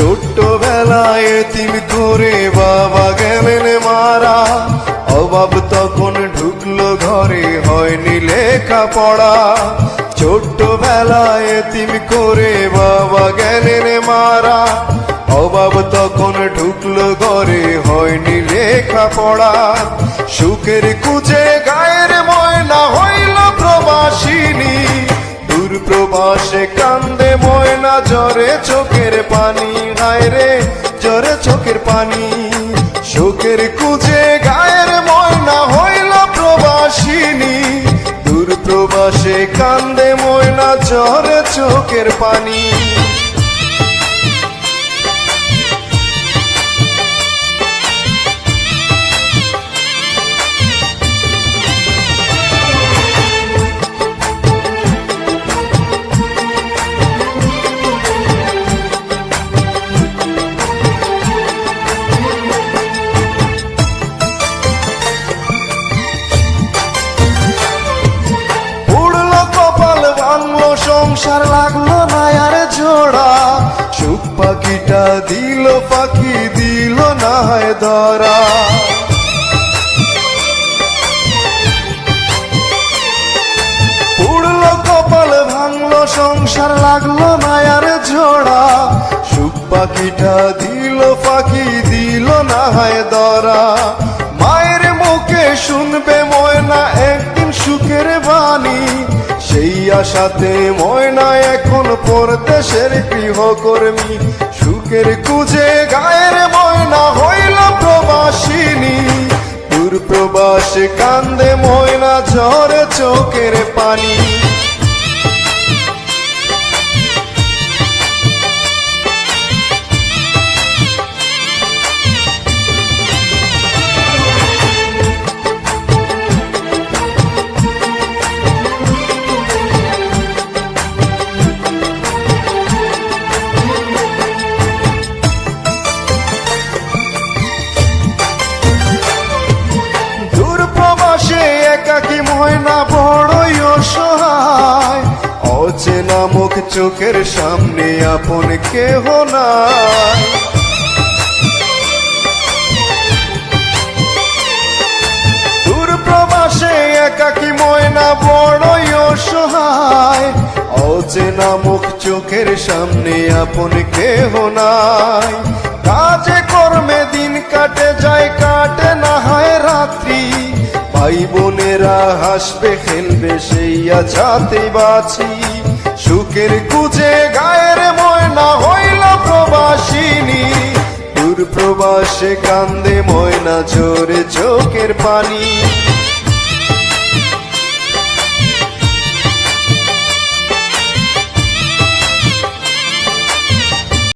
ছোট্টবেলায় এতিম করে বাবা গেলেন মারা, অভাব তখন ঢুকলো ঘরে, হয়নি লেখা পড়া। ছোট্টবেলায় এতিম করে বাবা গেলেন মারা, অভাব তখন ঢুকলো ঘরে, হয়নি লেখা পড়া। সুখের কুজে গায়ের ময়না হইল প্রবাসিনী, দূর প্রবাসে কান্দে ময়না, জ্বরে চোখের পানি, হায় রে জ্বরে চোখের পানি। সুখের কুজে গায়ের ময়না হইল প্রবাসিনী, দূর প্রবাসে কান্দে ময়না, জ্বরে চোখের পানি। সংসার লাগলো না আর জোড়া, সুখ পাখিটা দিল পাখি, দিল না হয় ধরা। উড়লো কপাল ভাঙলো সংসার লাগলো না আর জোড়া, সুখ পাখিটা দিল পাখি, দিল না হয় ধরা। মায়ের মুখে শুনবে ময়না একদিন সুখের বাণী, সেই আশাতে ময়না এখন পরদেশের গৃহকর্মী। সুখের কুজে গায়ের ময়না হইল প্রবাসিনী, দূর প্রবাসে কান্দে ময়না, ঝরে চোখের পানি। একাকী ময়না বড়ই অসহায়, অচেনা মুখ চোখের সামনে, আপন কেহ নাই। দূর প্রবাসে একাকী ময়না বড়ই অসহায়, অচেনা মুখ চোখের সামনে, আপন কেহ নাই। কাজে কর্মে দিন কাটে যায়, কাটে না হয় রাত্রি, ভাই বোনেরা হাসবে খেলবে সেই আছাতে বাঁচি। সুখের কুজে গায়ের ময়না হইল প্রবাসিনী, দূর প্রবাসে কান্দে ময়না, ঝরে চোখের পানি।